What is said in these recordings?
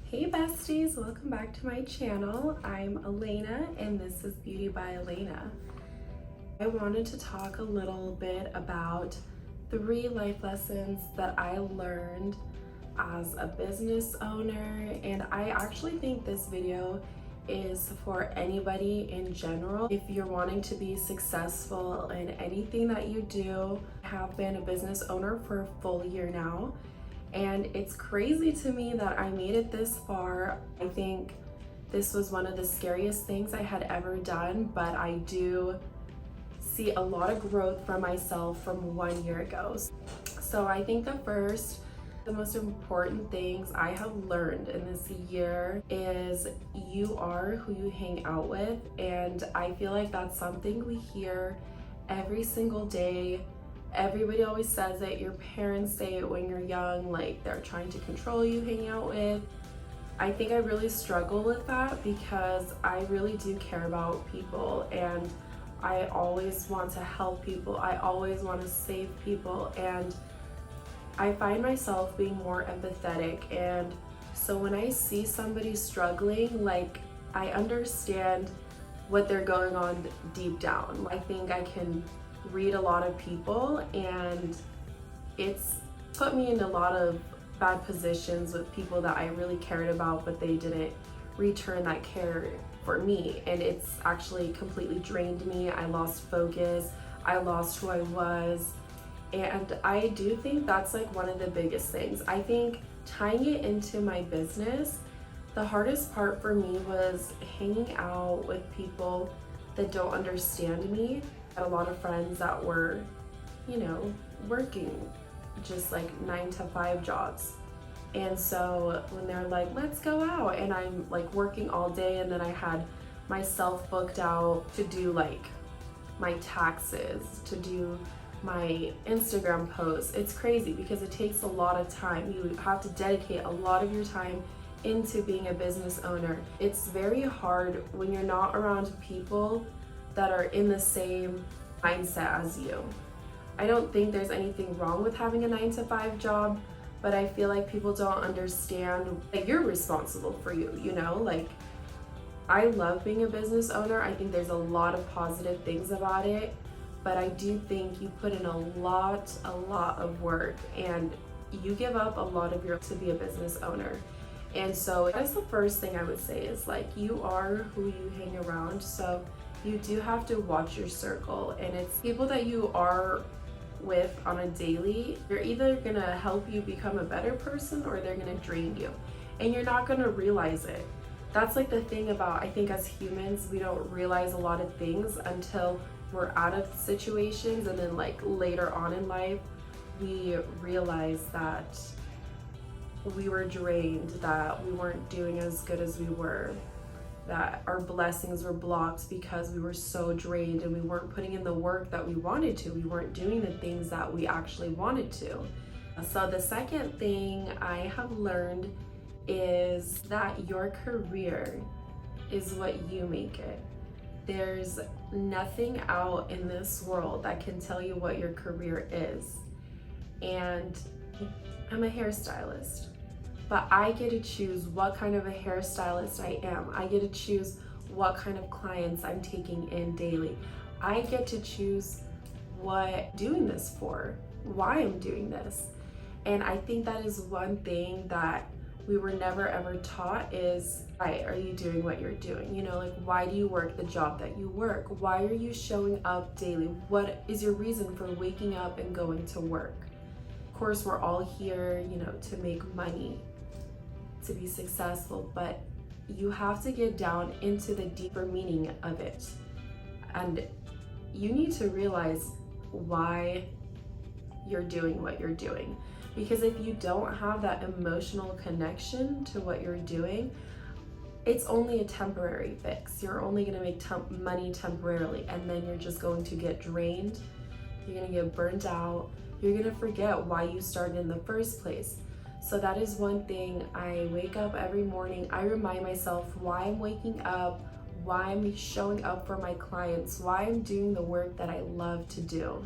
Hey besties, welcome back to my channel. I'm Elena and this is Beauty by Elena. I wanted to talk a little bit about 3 life lessons that I learned as a business owner, and I actually think this video is for anybody in general. If you're wanting to be successful in anything that you do, I have been a business owner for a full year now. And it's crazy to me that I made it this far. I think this was one of the scariest things I had ever done, but I do see a lot of growth from myself from 1 year ago. So I think the most important things I have learned in this year is you are who you hang out with. And I feel like that's something we hear every single day. Everybody always says it. Your parents say it when you're young, like they're trying to control you hanging out with. I think I really struggle with that because I really do care about people and I always want to help people. I always want to save people, and I find myself being more empathetic. And so when I see somebody struggling, like I understand what they're going on deep down. I think I can read a lot of people, and it's put me in a lot of bad positions with people that I really cared about, but they didn't return that care for me, and it's actually completely drained me. I lost focus, I lost who I was, and I do think that's like one of the biggest things. I think tying it into my business, the hardest part for me was hanging out with people that don't understand me. I had a lot of friends that were, working just like 9-to-5 jobs. And so when they're like, let's go out, and I'm like working all day, and then I had myself booked out to do like my taxes, to do my Instagram posts. It's crazy because it takes a lot of time. You have to dedicate a lot of your time into being a business owner. It's very hard when you're not around people that are in the same mindset as you. I don't think there's anything wrong with having a 9-to-5 job, but I feel like people don't understand that you're responsible for you, like I love being a business owner. I think there's a lot of positive things about it, but I do think you put in a lot of work, and you give up a lot of your to be a business owner. And so that's the first thing I would say is like you are who you hang around. So you do have to watch your circle, and it's people that you are with on a daily. They're either gonna help you become a better person or they're gonna drain you, and you're not gonna realize it. That's like the thing about, I think as humans, we don't realize a lot of things until we're out of situations, and then like later on in life we realize that we were drained, that we weren't doing as good as we were, that our blessings were blocked because we were so drained and we weren't putting in the work that we wanted to. We weren't doing the things that we actually wanted to. So the second thing I have learned is that your career is what you make it. There's nothing out in this world that can tell you what your career is. And I'm a hairstylist, but I get to choose what kind of a hairstylist I am. I get to choose what kind of clients I'm taking in daily. I get to choose what I'm doing this for, why I'm doing this. And I think that is one thing that we were never ever taught is, why are you doing what you're doing? Like why do you work the job that you work? Why are you showing up daily? What is your reason for waking up and going to work? Of course, we're all here, to make money, to be successful, but you have to get down into the deeper meaning of it. And you need to realize why you're doing what you're doing. Because if you don't have that emotional connection to what you're doing, it's only a temporary fix. You're only gonna make money temporarily, and then you're just going to get drained. You're gonna get burnt out. You're gonna forget why you started in the first place. So that is one thing. I wake up every morning, I remind myself why I'm waking up, why I'm showing up for my clients, why I'm doing the work that I love to do.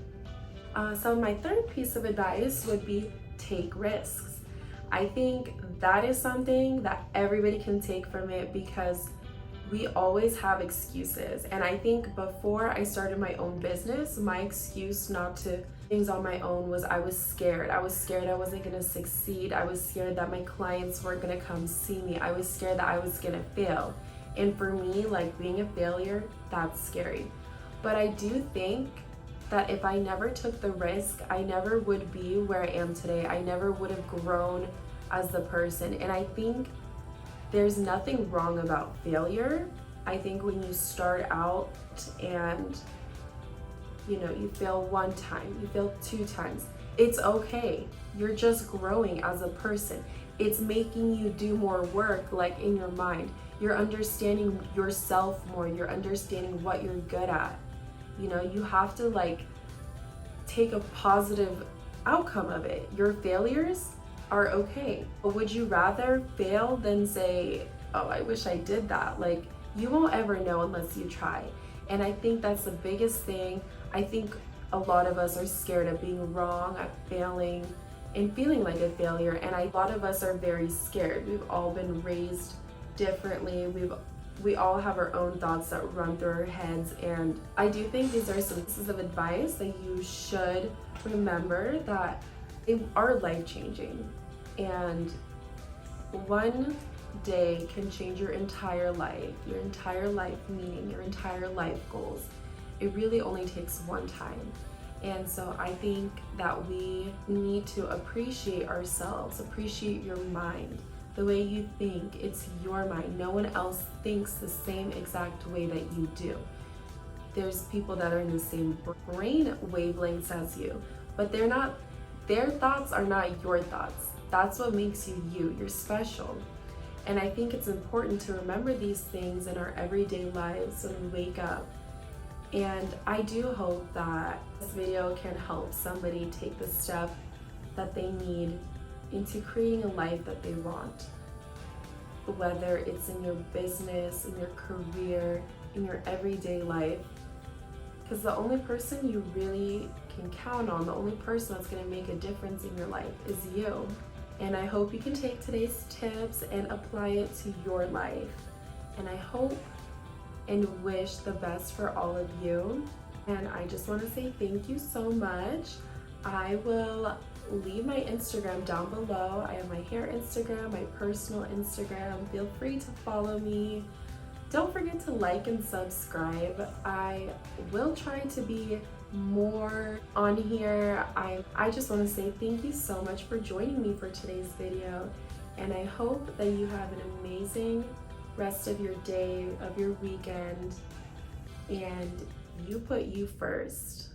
So my third piece of advice would be take risks. I think That is something that everybody can take from it, because we always have excuses. And I think before I started my own business, my excuse not to things on my own was I was scared. I was scared I wasn't gonna succeed. I was scared that my clients weren't gonna come see me. I was scared that I was gonna fail. And for me, like, being a failure, that's scary. But I do think that if I never took the risk, I never would be where I am today. I never would have grown as the person. And I think there's nothing wrong about failure. I think when you start out and you fail one time, you fail 2 times, it's okay. You're just growing as a person. It's making you do more work, like in your mind. You're understanding yourself more. You're understanding what you're good at. You have to like take a positive outcome of it. Your failures are okay. But would you rather fail than say, oh, I wish I did that? Like, you won't ever know unless you try. And I think that's the biggest thing. I think a lot of us are scared of being wrong, at failing, and feeling like a failure. And a lot of us are very scared. We've all been raised differently. We all have our own thoughts that run through our heads. And I do think these are some pieces of advice that you should remember, that they are life-changing. And one day can change your entire life meaning, your entire life goals. It really only takes one time. And so I think that we need to appreciate ourselves, appreciate your mind, the way you think. It's your mind. No one else thinks the same exact way that you do. There's people that are in the same brain wavelengths as you, but their thoughts are not your thoughts. That's what makes you you. You're special. And I think it's important to remember these things in our everyday lives when we wake up. And I do hope that this video can help somebody take the step that they need into creating a life that they want. Whether it's in your business, in your career, in your everyday life. Because the only person you really can count on, the only person that's going to make a difference in your life is you. And I hope you can take today's tips and apply it to your life. And I hope and wish the best for all of you. And I just want to say thank you so much. I will leave my Instagram down below. I have my hair Instagram, my personal Instagram. Feel free to follow me. Don't forget to like and subscribe. I will try to be more on here. I just want to say thank you so much for joining me for today's video, and I hope that you have an amazing rest of your day, of your weekend, and you put you first.